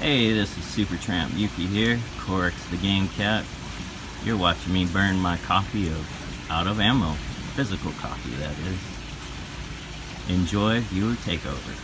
Hey, this is Supertramp Yuki here, Corix the Game Cat. You're watching me burn my copy of Out of Ammo, physical copy that is. Enjoy viewer takeover.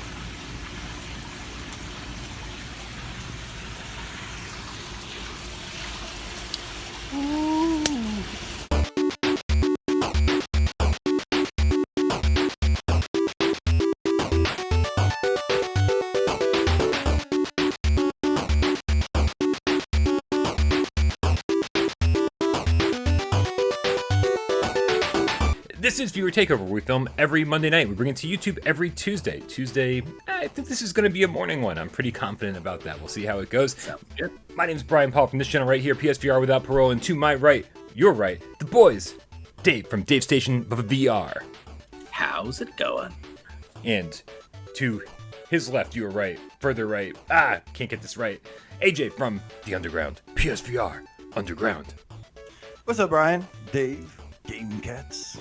This is Viewer Takeover. We film every Monday night. We bring it to YouTube every Tuesday. I think this is going to be a morning one. I'm pretty confident about that. We'll see how it goes. Sounds good. My name's Brian Paul from this channel right here, PSVR Without Parole. And to my right, your right, the boys, Dave from Dave Station VR. How's it going? And to his left, your right, further right, can't get this right, AJ from The Underground, PSVR Underground. What's up, Brian? Dave, Game Cats.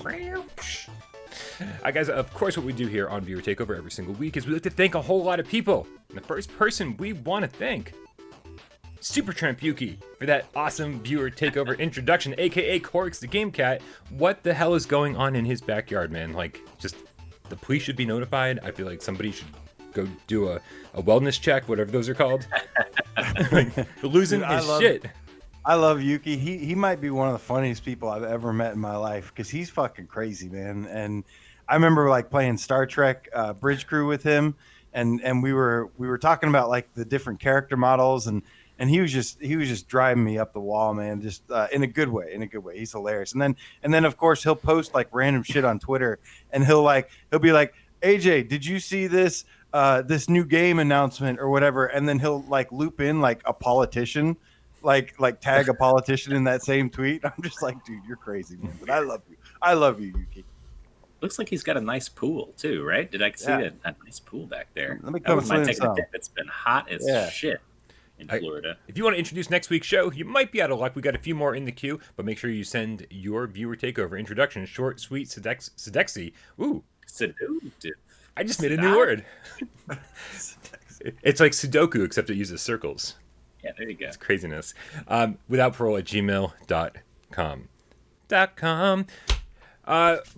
Guys, of course, what we do here on Viewer Takeover every single week is we like to thank a whole lot of people. And the first person we want to thank, Supertramp Yuki, for that awesome Viewer Takeover introduction, aka Corix the Game Cat. What the hell is going on in his backyard, man? Like, just, the police should be notified. I feel like somebody should go do a wellness check, whatever those are called. Like, losing Dude, his shit. I love Yuki. He might be one of the funniest people I've ever met in my life because he's fucking crazy, man. And I remember like playing Star Trek Bridge Crew with him, and we were talking about like the different character models, and he was just driving me up the wall, man. Just in a good way. He's hilarious. And then of course he'll post like random shit on Twitter, and he'll be like, AJ, did you see this this new game announcement or whatever? And then he'll like loop in like a politician. Like tag a politician in that same tweet. I'm just like, dude, you're crazy, man. But I love you, Yuki. Looks like he's got a nice pool too, right? Did I see a nice pool back there? Let me I come wouldn't mind swim taking a some. dip. It's been hot as shit in Florida. If you want to introduce next week's show, you might be out of luck. We got a few more in the queue, but make sure you send your Viewer Takeover introduction, short, sweet, sedexy. Ooh, Seductive. I just made a new word. It's like Sudoku, except it uses circles. Yeah, there you go. It's craziness. Without parole at gmail.com.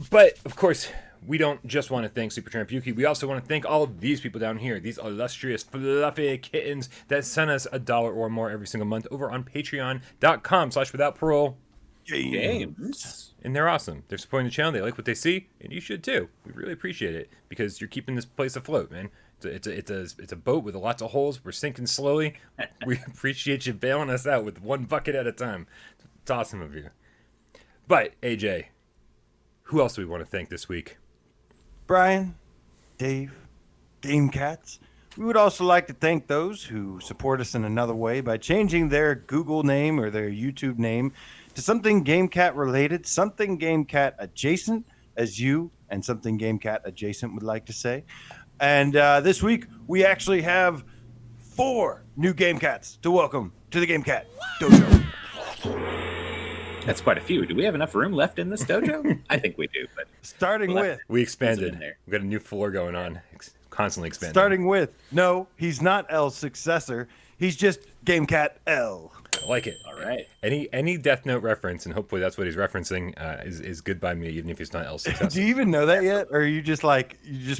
But, of course, we don't just want to thank Supertramp Yuki. We also want to thank all of these people down here, these illustrious, fluffy kittens that send us $1 or more every single month over on patreon.com/withoutparole. Games. And they're awesome. They're supporting the channel. They like what they see, and you should too. We really appreciate it because you're keeping this place afloat, man. It's a boat with lots of holes. We're sinking slowly. We appreciate you bailing us out with one bucket at a time. It's awesome of you. But AJ, who else do we want to thank this week? Brian, Dave, Game Cats. We would also like to thank those who support us in another way by changing their Google name or their YouTube name to something Game Cat related, something Game Cat adjacent, as you and something Game Cat adjacent would like to say. And this week, we actually have 4 new Game Cats to welcome to the Game Cat Dojo. That's quite a few. Do we have enough room left in this dojo? I think we do. But Starting with, We Throw it in expanded. there. We've got a new floor going on. Constantly expanding. no, he's not L's successor. He's just Game Cat L. I like it. all right. Any Death Note reference, and hopefully that's what he's referencing, is good by me, even if he's not L's successor. Do you even know that yet? Or are you just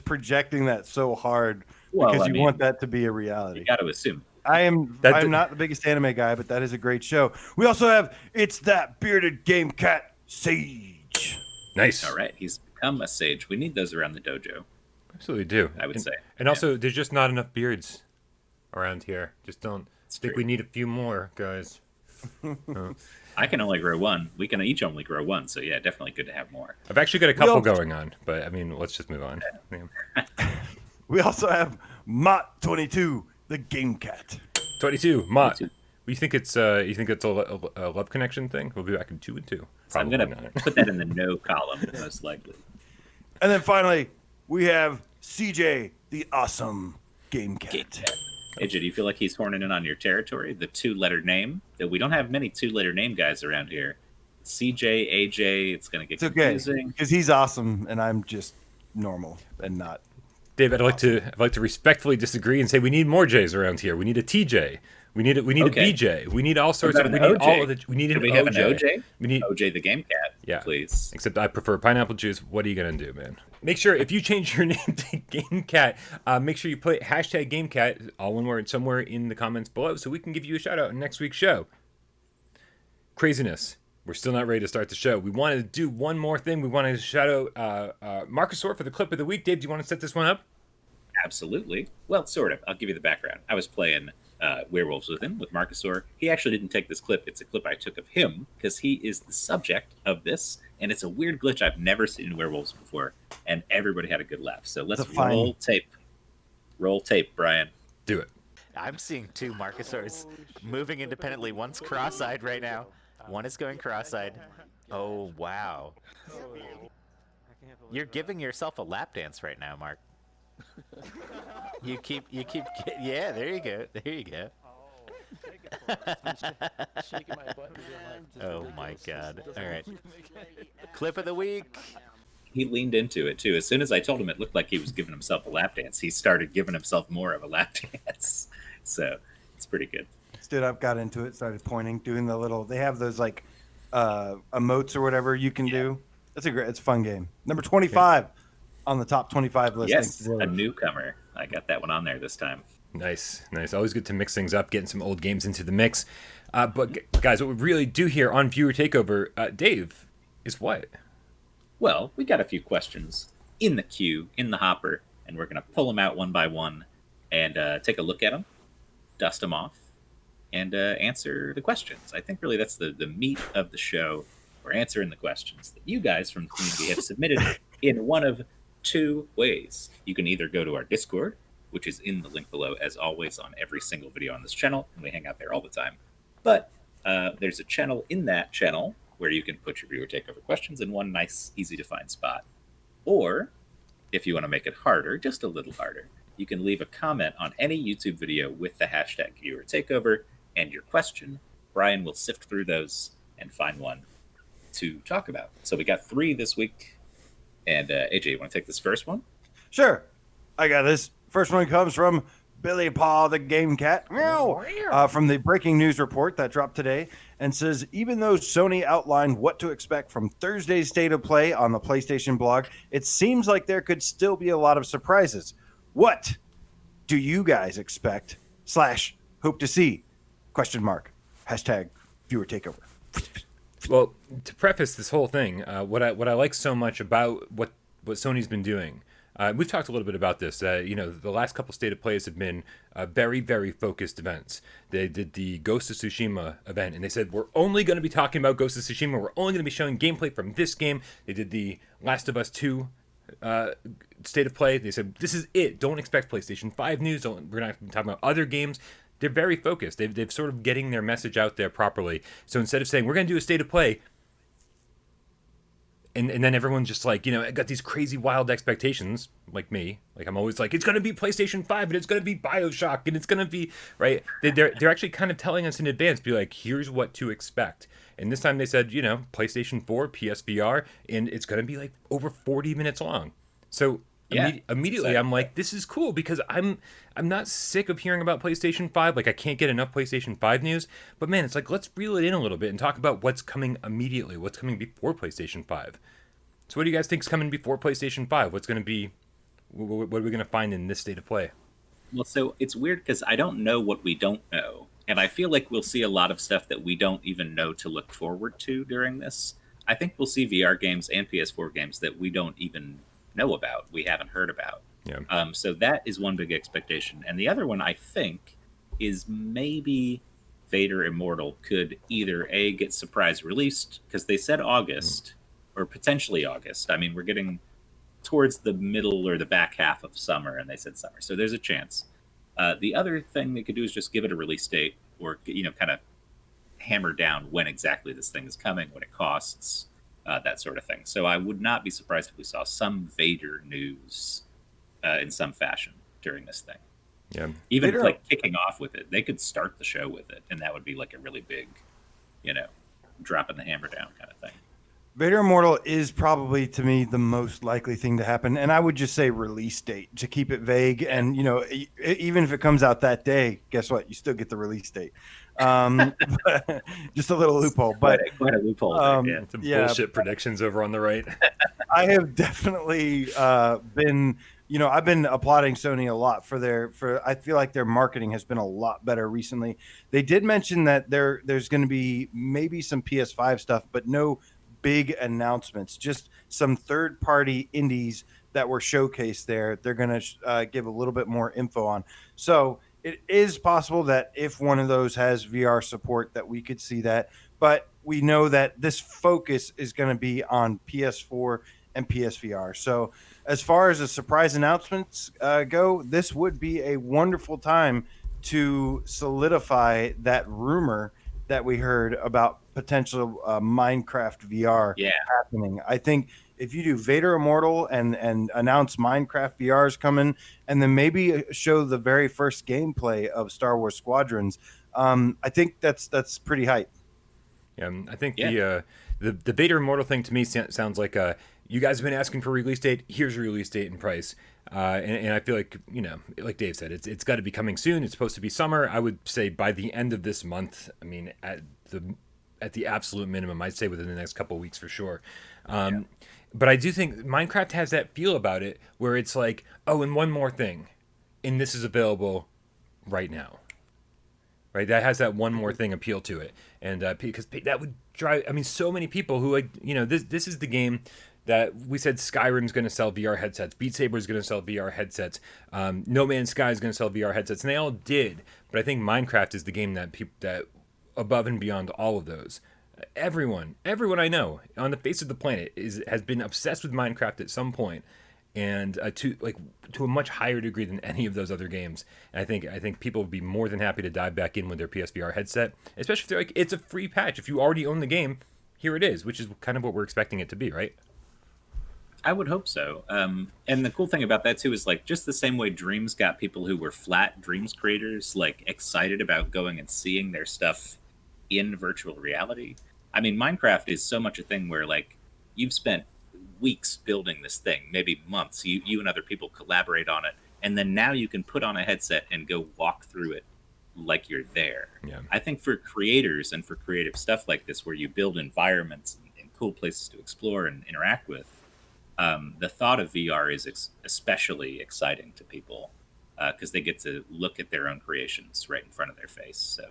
projecting that so hard Well, because I you mean, want that to be a reality? You got to assume. I'm not the biggest anime guy, but that is a great show. We also have It's That Bearded Game Cat Sage. Nice. All right. He's become a sage. We need those around the dojo, Absolutely do. I would say. And also, there's just not enough beards around here. Just don't think true. we need a few more, guys. I can only grow one. We can each only grow one. So, yeah, definitely good to have more. I've actually got a couple going on, but I mean, let's just move on. Yeah. We also have Mott22, the Game Cat. 22, Mott. You think it's a love connection thing? We'll be back in 2 and 2. So I'm going to put that in the no column, most likely. And then finally, we have CJ, the awesome Game Cat. AJ, do you feel like he's horning in on your territory? The 2-letter name? That we don't have many 2-letter name guys around here. CJ, AJ, it's going to get It's okay, confusing. because he's awesome, and I'm just normal and not Dave, I'd like to respectfully disagree and say we need more J's around here. We need a TJ. We need a BJ. We need all sorts of. We need all of the. We need an we have OJ. an OJ? We need OJ the Game Cat. Yeah, please. Except I prefer pineapple juice. What are you gonna do, man? Make sure if you change your name to Game Cat, make sure you put hashtag Game Cat, all one word, somewhere in the comments below, so we can give you a shout out in next week's show. Craziness. We're still not ready to start the show. We wanted to do one more thing. We wanted to shout out Marcus Orr for the clip of the week. Dave, do you want to set this one up? Absolutely. Well, sort of. I'll give you the background. I was playing Werewolves with him, with Marcus Orr. He actually didn't take this clip. It's a clip I took of him because he is the subject of this. And it's a weird glitch I've never seen in Werewolves before. And everybody had a good laugh. So let's roll tape. Roll tape, Brian. Do it. I'm seeing two Marcus Orrs moving independently. One's cross-eyed right now. One is going cross-eyed. Oh, wow. You're giving yourself a lap dance right now, Mark. You keep, yeah, there you go. There you go. Oh my God. All right. Clip of the week. He leaned into it too. As soon as I told him it looked like he was giving himself a lap dance, he started giving himself more of a lap dance. So it's pretty good. Stood up, got into it, started pointing, doing the little. They have those like emotes or whatever you can do. It's a fun game. Number 25 on the top 25 list. Yes, a newcomer. I got that one on there this time. Nice. Always good to mix things up, getting some old games into the mix. But guys, what we really do here on Viewer Takeover, Dave, is what? Well, we got a few questions in the queue, in the hopper, and we're going to pull them out one by one and take a look at them, dust them off, and answer the questions. I think really that's the meat of the show. We're answering the questions that you guys from the community have submitted in one of two ways. You can either go to our Discord, which is in the link below, as always, on every single video on this channel, and we hang out there all the time. But there's a channel in that channel where you can put your Viewer Takeover questions in one nice, easy-to-find spot. Or, if you want to make it harder, just a little harder, you can leave a comment on any YouTube video with the hashtag Viewer Takeover and your question. Brian will sift through those and find one to talk about. So we got 3 this week. And AJ, you want to take this first one? Sure. I got this. First one comes from Billy Paw, the Game Cat, meow, from the breaking news report that dropped today, and says, even though Sony outlined what to expect from Thursday's State of Play on the PlayStation blog, it seems like there could still be a lot of surprises. What do you guys expect / hope to see? ? Hashtag Viewer Takeover. Well, to preface this whole thing, what I like so much about what Sony's been doing, we've talked a little bit about this. The last couple State of Plays have been very, very focused events. They did the Ghost of Tsushima event, and they said, we're only going to be talking about Ghost of Tsushima. We're only going to be showing gameplay from this game. They did the Last of Us 2 State of Play. They said, this is it. Don't expect PlayStation 5 news. We're not talking about other games. They're very focused. They've sort of getting their message out there properly. So instead of saying, we're going to do a State of Play, and then everyone's just like, got these crazy wild expectations, like me. Like, I'm always like, it's going to be PlayStation 5, and it's going to be BioShock, and it's going to be, right? They're actually kind of telling us in advance, be like, here's what to expect. And this time they said, PlayStation 4, PSVR, and it's going to be like over 40 minutes long. So immediately I'm like, this is cool, because I'm not sick of hearing about PlayStation 5. Like, I can't get enough PlayStation 5 news. But man, it's like, let's reel it in a little bit and talk about what's coming immediately, what's coming before PlayStation 5. So what do you guys think is coming before PlayStation 5? What's going to be, what are we going to find in this State of Play? Well, so it's weird because I don't know what we don't know. And I feel like we'll see a lot of stuff that we don't even know to look forward to during this. I think we'll see VR games and PS4 games that we don't even know about, we haven't heard about. Yeah. So that is one big expectation. And the other one, I think, is maybe Vader Immortal could either A, get surprise released, because they said August, or potentially August. I mean, we're getting towards the middle or the back half of summer, and they said summer. So there's a chance. The other thing they could do is just give it a release date, or, kind of hammer down when exactly this thing is coming, what it costs, that sort of thing. So I would not be surprised if we saw some Vader news in some fashion during this thing. Yeah. Even Vader, like kicking off with it, they could start the show with it, and that would be like a really big, dropping the hammer down kind of thing. Vader Immortal is probably, to me, the most likely thing to happen, and I would just say release date to keep it vague. And even if it comes out that day, guess what? You still get the release date. Just a little loophole, but Quite a loophole there, yeah. Some yeah. bullshit predictions over on the right. I have definitely been, I've been applauding Sony a lot for I feel like their marketing has been a lot better recently. They did mention that there's going to be maybe some PS5 stuff, but no big announcements, just some third party indies that were showcased there. They're going to give a little bit more info on. So it is possible that if one of those has VR support, that we could see that. But we know that this focus is going to be on PS4 and PSVR. So as far as the surprise announcements go, this would be a wonderful time to solidify that rumor that we heard about potential Minecraft VR happening. I think if you do Vader Immortal and announce Minecraft VR is coming, and then maybe show the very first gameplay of Star Wars Squadrons, I think that's pretty hype. Yeah, I think the Vader Immortal thing to me sounds like you guys have been asking for a release date. Here's a release date and price. And I feel like, like Dave said, it's got to be coming soon. It's supposed to be summer. I would say by the end of this month. I mean, at the absolute minimum, I'd say within the next couple of weeks for sure. But I do think Minecraft has that feel about it where it's like, oh, and one more thing, and this is available right now. Right, that has that one more thing appeal to it, and because that would drive. I mean, so many people who this is the game that we said Skyrim's going to sell VR headsets, Beat Saber is going to sell VR headsets, No Man's Sky is going to sell VR headsets, and they all did. But I think Minecraft is the game that above and beyond all of those. Everyone I know on the face of the planet has been obsessed with Minecraft at some point, and to a much higher degree than any of those other games. And I think people would be more than happy to dive back in with their PSVR headset, especially if they're like, it's a free patch. If you already own the game, here it is, which is kind of what we're expecting it to be, right? I would hope so. And the cool thing about that too is like just the same way Dreams got people who were flat Dreams creators like excited about going and seeing their stuff in virtual reality. I mean, Minecraft is so much a thing where like you've spent weeks building this thing, maybe months. You and other people collaborate on it, and then now you can put on a headset and go walk through it like you're there. Yeah. I think for creators and for creative stuff like this, where you build environments and cool places to explore and interact with, the thought of VR is especially exciting to people because they get to look at their own creations right in front of their face. So.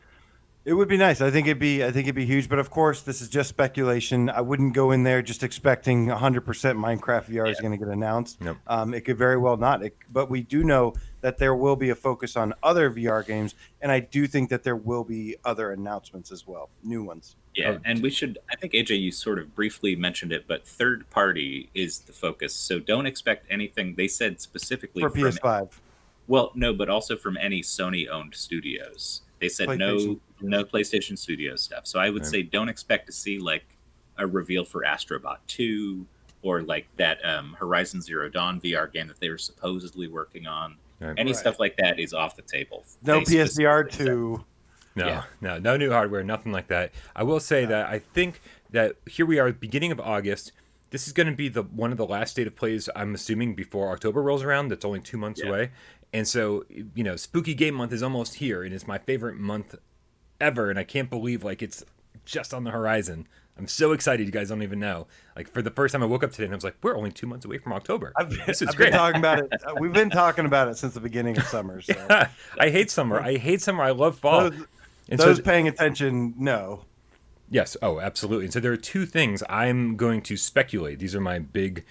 It would be nice. I think it'd be huge. But of course, this is just speculation. I wouldn't go in there just expecting 100% Minecraft VR is going to get announced. Nope. It could very well not. But we do know that there will be a focus on other VR games, and I do think that there will be other announcements as well, new ones. Yeah, and we should. I think AJ, you sort of briefly mentioned it, but third party is the focus. So don't expect anything. They said specifically For PS5. Well, no, but also from any Sony-owned studios. They said no PlayStation Studios stuff. So I would say don't expect to see like a reveal for Astrobot 2 or like that Horizon Zero Dawn VR game that they were supposedly working on. Any stuff like that is off the table. No PSVR 2. No new hardware, nothing like that. I will say that I think that here we are, beginning of August. This is going to be one of the last state of plays, I'm assuming, before October rolls around. That's only 2 months away. And so, Spooky Game Month is almost here, and it's my favorite month ever, and I can't believe, like, it's just on the horizon. I'm so excited, you guys don't even know. Like, for the first time I woke up today, and I was like, we're only 2 months away from October. This is great. Been talking about it. We've been talking about it since the beginning of summer. So. Yeah, I hate summer. I love fall. Those paying attention, no. Yes. Oh, absolutely. And so there are two things I'm going to speculate. These are my big,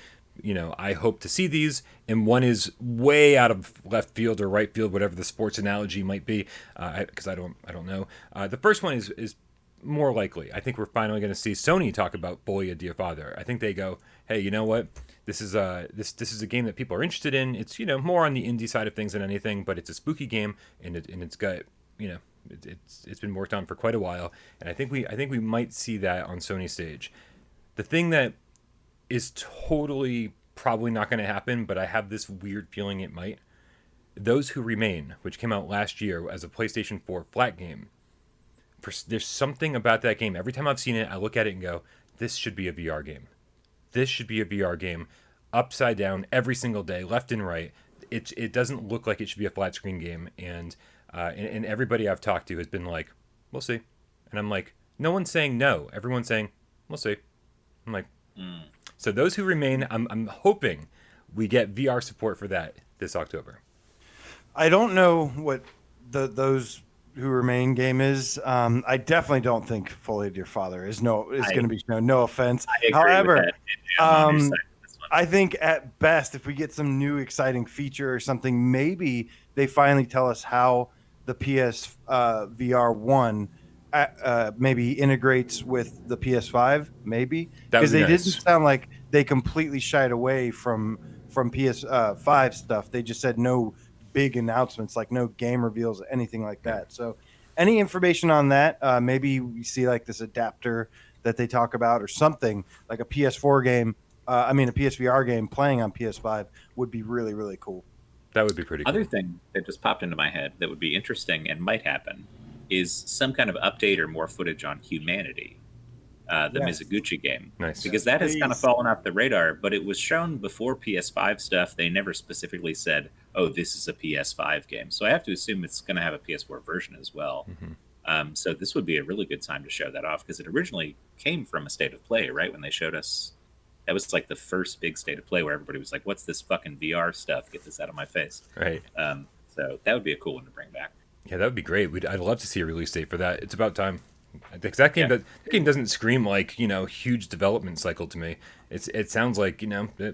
I hope to see these. And one is way out of left field or right field, whatever the sports analogy might be, because I don't know. The first one is more likely. I think we're finally going to see Sony talk about Bully a Dear Father. I think they go, hey, you know what? This is a game that people are interested in. It's more on the indie side of things than anything, but it's a spooky game, and it's got it's been worked on for quite a while, and I think we might see that on Sony stage. The thing that is totally probably not going to happen, but I have this weird feeling it might. Those Who Remain, which came out last year as a PlayStation 4 flat game. There's something about that game. Every time I've seen it, I look at it and go, this should be a VR game. This should be a VR game, upside down every single day, left and right. It doesn't look like it should be a flat screen game, and everybody I've talked to has been like, we'll see, and I'm like, no one's saying no. Everyone's saying, we'll see. I'm like, So those who remain, I'm hoping we get VR support for that this October. I don't know what those who remain game is. I definitely don't think Fully Dear Father is going to be no offense. I agree However, with that. I'm on your side with this one. I think at best, if we get some new exciting feature or something, maybe they finally tell us how the PS VR 1 maybe integrates with the PS5, maybe. Because they didn't sound like they completely shied away from PS5 stuff. They just said no big announcements, like no game reveals, anything like that. So any information on that, maybe we see like this adapter that they talk about or something like a PS4 game, a PSVR game playing on PS5 would be really, really cool. That would be pretty cool. Other thing that just popped into my head that would be interesting and might happen is some kind of update or more footage on Humanity, the Mizuguchi game. Nice. Because that has kind of fallen off the radar, but it was shown before PS5 stuff. They never specifically said, oh, this is a PS5 game. So I have to assume it's going to have a PS4 version as well. So this would be a really good time to show that off, because it originally came from a State of Play, right? When they showed us, that was like the first big State of Play where everybody was like, what's this fucking VR stuff? Get this out of my face. Right. So that would be a cool one to bring back. Yeah, that would be great. I'd love to see a release date for that. It's about time. Because that game doesn't scream like, huge development cycle to me. It sounds like,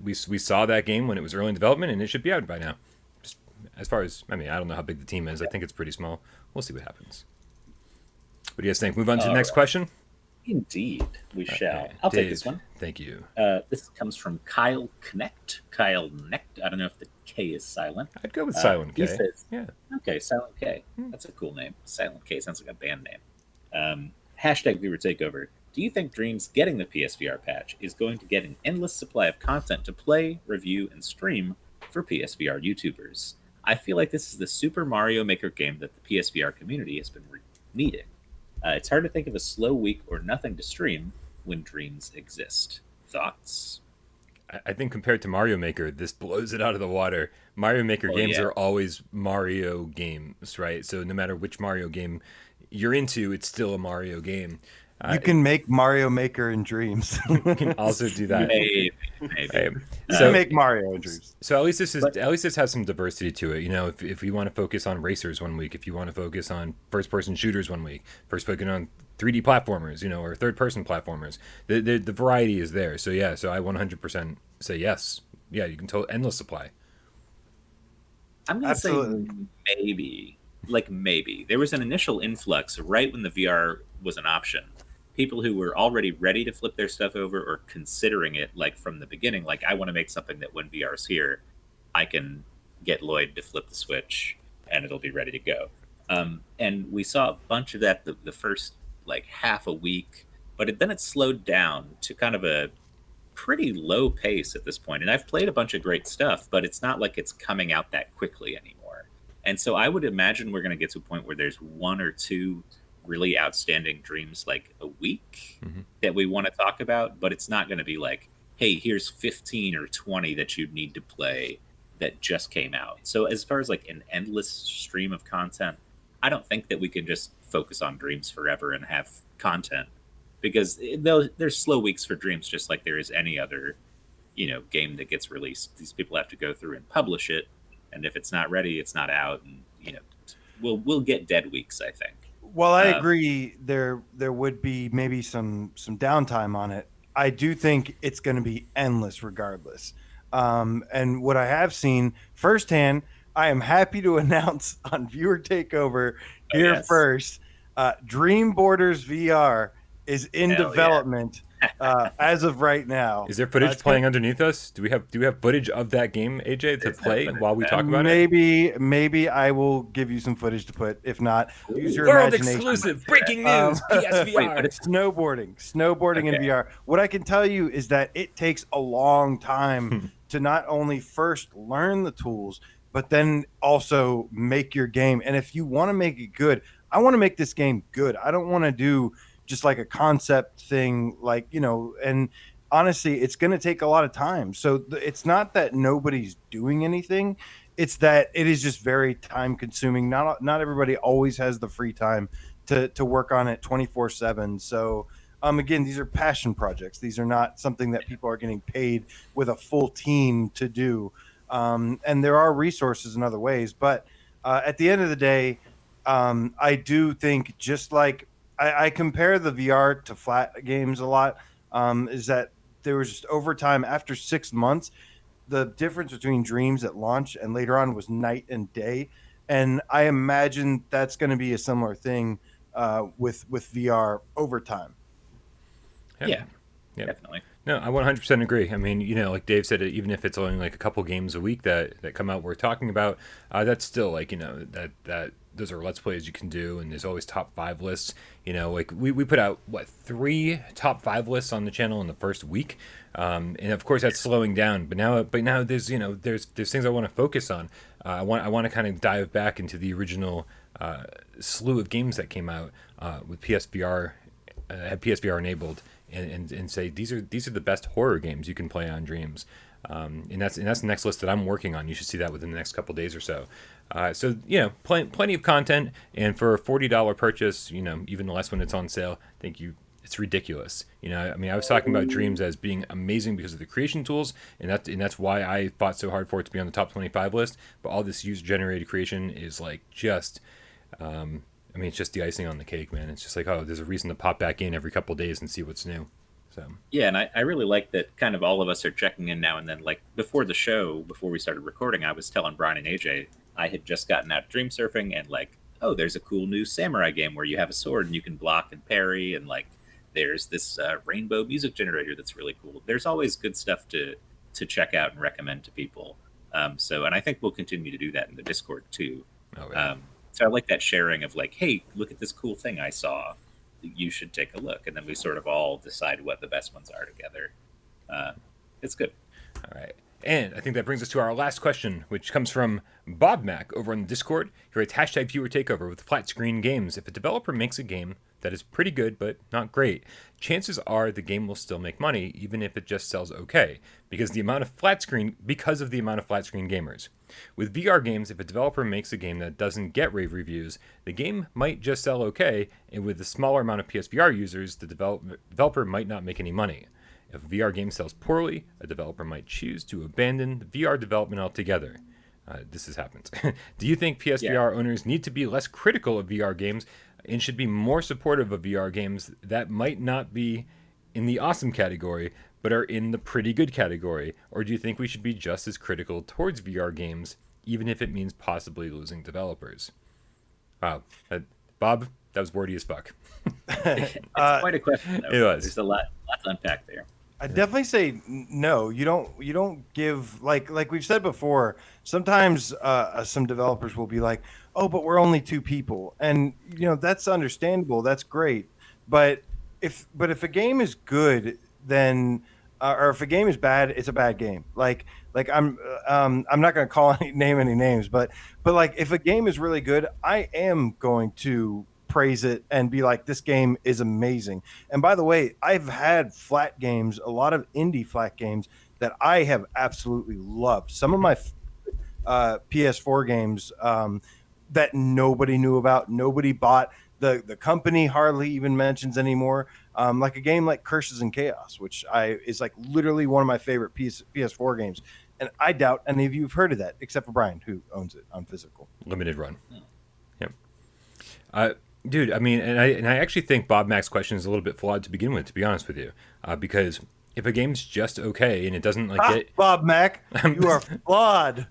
we saw that game when it was early in development, and it should be out by now. Just as far as, I don't know how big the team is. I think it's pretty small. We'll see what happens. What do you guys think? Move on to the next question? Indeed, we shall. I'll take this one. Thank you. This comes from Kyle Knecht. Kyle Knecht. I don't know if the K is silent. I'd go with Silent K. He says, yeah. Okay, Silent K. That's a cool name. Silent K sounds like a band name. Hashtag Viewer Takeover. Do you think Dreams getting the PSVR patch is going to get an endless supply of content to play, review, and stream for PSVR YouTubers? I feel like this is the Super Mario Maker game that the PSVR community has been needing. It's hard to think of a slow week or nothing to stream when Dreams exist. Thoughts? I think compared to Mario Maker, this blows it out of the water. Mario Maker games are always Mario games, right? So no matter which Mario game you're into, it's still a Mario game. You can make Mario Maker in Dreams. You can also do that. Maybe. Right. So make Mario in Dreams. So at least this has some diversity to it. If you want to focus on racers one week, if you want to focus on first-person shooters one week, focusing on 3D platformers, or third-person platformers, the variety is there. So yeah, I 100% say yes. Yeah, you can endless supply. I'm gonna say maybe. Maybe there was an initial influx right when the VR was an option. People who were already ready to flip their stuff over or considering it, from the beginning, I want to make something that when VR's here, I can get Lloyd to flip the switch and it'll be ready to go. And we saw a bunch of that the first half a week, but then it slowed down to kind of a pretty low pace at this point. And I've played a bunch of great stuff, but it's not like it's coming out that quickly anymore. And so I would imagine we're going to get to a point where there's one or two really outstanding Dreams a week that we want to talk about, but it's not going to be hey, here's 15 or 20 that you need to play that just came out. So as far as an endless stream of content, I don't think that we can just focus on Dreams forever and have content, because there's slow weeks for Dreams, just like there is any other game that gets released. These people have to go through and publish it, and if it's not ready, it's not out, and we'll get dead weeks, I think. Well, I agree. There would be maybe some downtime on it. I do think it's going to be endless regardless. And what I have seen firsthand, I am happy to announce on Viewer Takeover first, Dream Borders VR is in development as of right now. Is there footage playing underneath us? Do we have footage of that game, AJ, to play while we talk about it? Maybe I will give you some footage to put. If not, use your World imagination. Exclusive breaking news. PSVR. But it's snowboarding in VR. What I can tell you is that it takes a long time to not only first learn the tools, but then also make your game. And if you want to make it good, I want to make this game good. I don't want to do just like a concept thing, like, and honestly, it's going to take a lot of time. So it's not that nobody's doing anything. It's that it is just very time consuming. Not everybody always has the free time to work on it 24/7. So again, these are passion projects. These are not something that people are getting paid with a full team to do. And there are resources in other ways, but at the end of the day, I do think, just like I compare the VR to flat games a lot, is that there was just over time, after 6 months, the difference between Dreams at launch and later on was night and day. And I imagine that's going to be a similar thing with VR over time. Yeah, definitely. No, I 100% agree. I mean, like Dave said, even if it's only like a couple games a week that come out we're talking about, that's still like, that those are Let's Plays you can do, and there's always top 5 lists. Like we put out, 3 top 5 lists on the channel in the first week. And of course that's slowing down, but now there's, there's things I want to focus on. I want to kind of dive back into the original slew of games that came out with PSVR, had PSVR enabled, and say these are the best horror games you can play on Dreams. And that's the next list that I'm working on. You should see that within the next couple days or so. So plenty of content, and for a $40 purchase, even less when it's on sale, it's ridiculous. I mean, I was talking about Dreams as being amazing because of the creation tools, and that's why I fought so hard for it to be on the top 25 list. But all this user-generated creation is like just, I mean, it's just the icing on the cake, man. It's just like, oh, there's a reason to pop back in every couple of days and see what's new. So yeah, and I really like that kind of all of us are checking in now and then. Like before the show, before we started recording, I was telling Brian and AJ I had just gotten out dream surfing, and like, oh, there's a cool new samurai game where you have a sword and you can block and parry, and like there's this rainbow music generator that's really cool. There's always good stuff to check out and recommend to people. So, and I think we'll continue to do that in the Discord too. Oh, yeah. So I like that sharing of like, hey, look at this cool thing I saw. You should take a look. And then we sort of all decide what the best ones are together. It's good. All right. And I think that brings us to our last question, which comes from Bob Mack over on the Discord. He writes, hashtag viewer takeover with flat screen games. If a developer makes a game that is pretty good but not great, chances are the game will still make money, even if it just sells okay, because of the amount of flat screen gamers. With VR games, if a developer makes a game that doesn't get rave reviews, the game might just sell okay, and with the smaller amount of PSVR users, the developer might not make any money. If a VR game sells poorly, a developer might choose to abandon the VR development altogether. This has happened. Do you think PSVR owners need to be less critical of VR games and should be more supportive of VR games that might not be in the awesome category, but are in the pretty good category? Or do you think we should be just as critical towards VR games, even if it means possibly losing developers? Wow. Bob, that was wordy as fuck. It's quite a question, though. It was. There's a lot to unpack there. I definitely say no. You don't give, like we've said before. Sometimes some developers will be like, "Oh, but we're only 2 people," and that's understandable. That's great, but if a game is good, then or if a game is bad, it's a bad game. Like I'm not going to name any names, but like if a game is really good, I am going to praise it and be like, this game is amazing. And by the way, I've had flat games, a lot of indie flat games that I have absolutely loved. Some of my PS4 games that nobody knew about, nobody bought, the company hardly even mentions anymore. Like a game like Curses and Chaos, which is like literally one of my favorite PS4 games. And I doubt any of you have heard of that, except for Brian, who owns it on physical. Limited run. Yep. Dude, I mean, and I actually think Bob Mack's question is a little bit flawed to begin with, to be honest with you, because if a game's just okay and it doesn't get Bob Mack, you are flawed.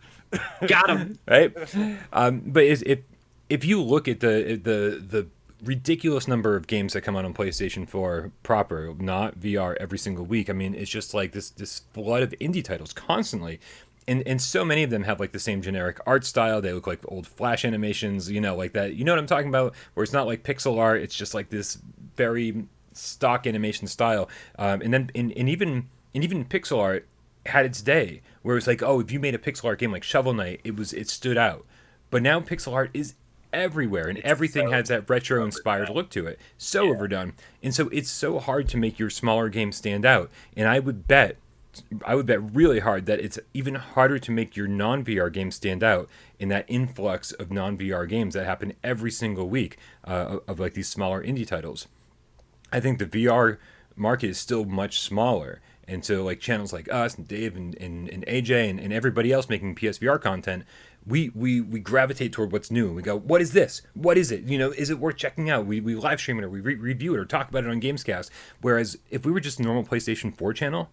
Got him. Right? But if you look at the ridiculous number of games that come out on PlayStation 4 proper, not VR, every single week, I mean, it's just like this flood of indie titles constantly. And so many of them have like the same generic art style. They look like old Flash animations, like that. You know what I'm talking about? Where it's not like pixel art. It's just like this very stock animation style. And then even pixel art had its day, where it's like, oh, if you made a pixel art game like Shovel Knight, it stood out. But now pixel art is everywhere, and It's everything so has that retro-inspired look to it. So overdone, and so it's so hard to make your smaller games stand out. And I would bet really hard that it's even harder to make your non-VR games stand out in that influx of non-VR games that happen every single week of like these smaller indie titles. I think the VR market is still much smaller. And so like channels like us and Dave and AJ and everybody else making PSVR content, we gravitate toward what's new. And we go, what is this? What is it? You know, is it worth checking out? We live stream it or we review it or talk about it on Gamescast. Whereas if we were just a normal PlayStation 4 channel,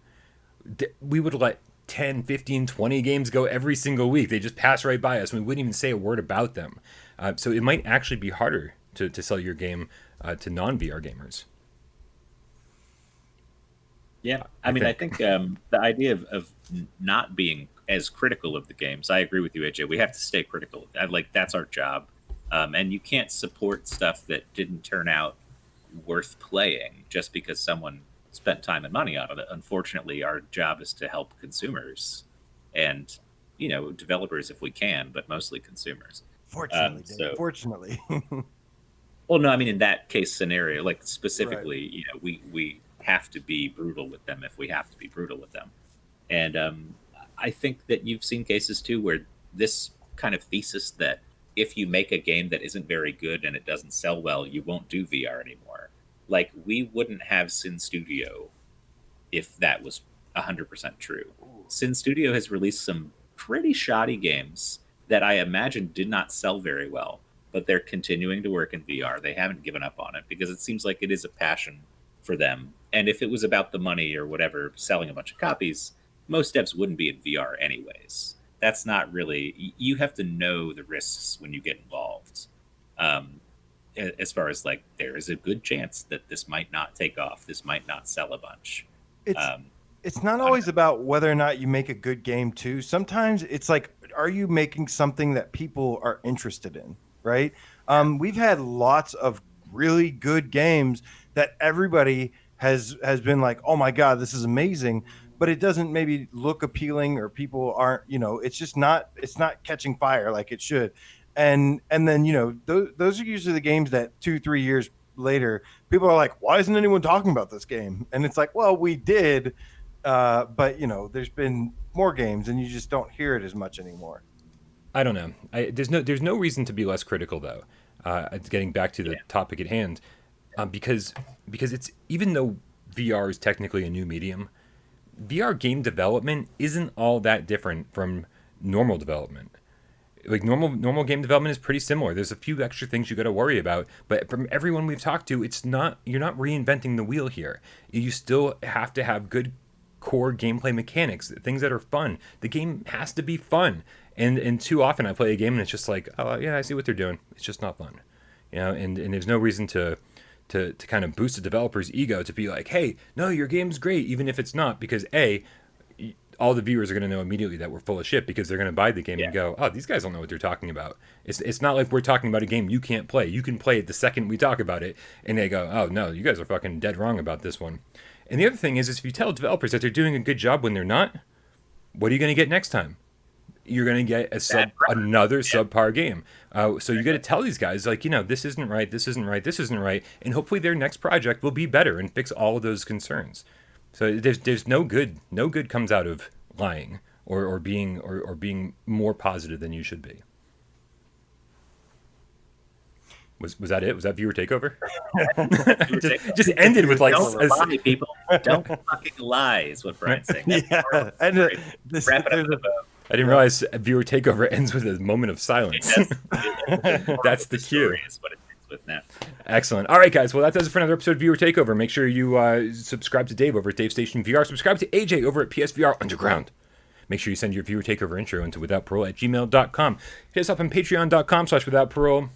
we would let 10, 15, 20 games go every single week. They just pass right by us and we wouldn't even say a word about them. So it might actually be harder to sell your game to non-VR gamers. Yeah, I mean, I think the idea of not being as critical of the games, I agree with you, AJ. We have to stay critical. That's our job. And you can't support stuff that didn't turn out worth playing just because someone spent time and money on it. Unfortunately, our job is to help consumers and, developers if we can, but mostly consumers. Fortunately, fortunately. Well, no, I mean, in that case scenario, like specifically, right. We have to be brutal with them if we have to be brutal with them. And I think that you've seen cases too where this kind of thesis that if you make a game that isn't very good and it doesn't sell well, you won't do VR anymore. Like, we wouldn't have Sin Studio if that was 100% true. Sin Studio has released some pretty shoddy games that I imagine did not sell very well, but they're continuing to work in VR. They haven't given up on it because it seems like it is a passion for them. And if it was about the money or whatever, selling a bunch of copies, most devs wouldn't be in VR anyways. That's not really... You have to know the risks when you get involved. As far as, like, there is a good chance that this might not take off. This might not sell a bunch. It's not always about whether or not you make a good game, too. Sometimes it's like, are you making something that people are interested in, right? We've had lots of really good games that everybody has been like, oh my God, this is amazing, but it doesn't maybe look appealing or people aren't, it's not catching fire like it should. And then, those are usually the games that 2-3 years later, people are like, why isn't anyone talking about this game? And it's like, well, we did, but there's been more games and you just don't hear it as much anymore. I don't know. There's no reason to be less critical though. Getting back to the topic at hand, because it's, even though VR is technically a new medium, VR game development isn't all that different from normal development. Like normal game development is pretty similar. There's a few extra things you got to worry about, but from everyone we've talked to, you're not reinventing the wheel here. You still have to have good core gameplay mechanics, things that are fun. The game has to be fun. And too often I play a game and it's just like, oh yeah, I see what they're doing. It's just not fun. And there's no reason to kind of boost a developer's ego to be like, hey, no, your game's great, even if it's not, because all the viewers are going to know immediately that we're full of shit because they're going to buy the game and go, oh, these guys don't know what they're talking about. It's not like we're talking about a game you can't play. You can play it the second we talk about it, and they go, oh, no, you guys are fucking dead wrong about this one. And the other thing is if you tell developers that they're doing a good job when they're not, what are you going to get next time? You're going to get another subpar game. So you got to tell these guys, like, this isn't right, this isn't right, this isn't right, and hopefully their next project will be better and fix all of those concerns. So there's no good comes out of lying or being more positive than you should be. Was that it? Was that viewer takeover? just ended with like, don't lie, people. Don't fucking lie is what Brian's saying. Yeah, and wrap it up. I didn't realize viewer takeover ends with a moment of silence. That's the cue. With that. Excellent. All right, guys. Well, that does it for another episode of Viewer Takeover. Make sure you subscribe to Dave over at Dave Station VR. Subscribe to AJ over at PSVR Underground. Make sure you send your Viewer Takeover intro into withoutparole@gmail.com. Hit us up on patreon.com/withoutparole.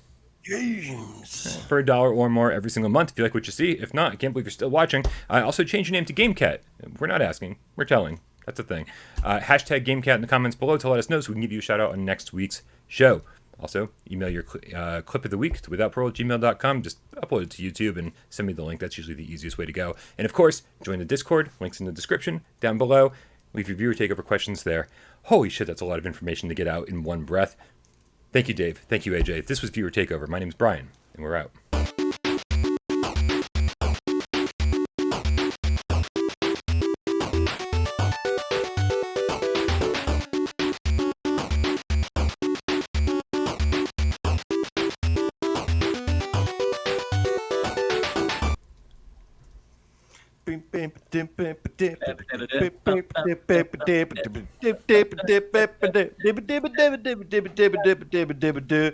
Games. For $1 or more every single month if you like what you see. If not, I can't believe you're still watching. Also, change your name to GameCat. We're not asking. We're telling. That's a thing. Hashtag GameCat in the comments below to let us know so we can give you a shout out on next week's show. Also, email your clip of the week to withoutparole@gmail.com. Just upload it to YouTube and send me the link. That's usually the easiest way to go. And of course, join the Discord. Links in the description down below. Leave your viewer takeover questions there. Holy shit, that's a lot of information to get out in one breath. Thank you, Dave. Thank you, AJ. This was Viewer Takeover. My name's Brian, and we're out.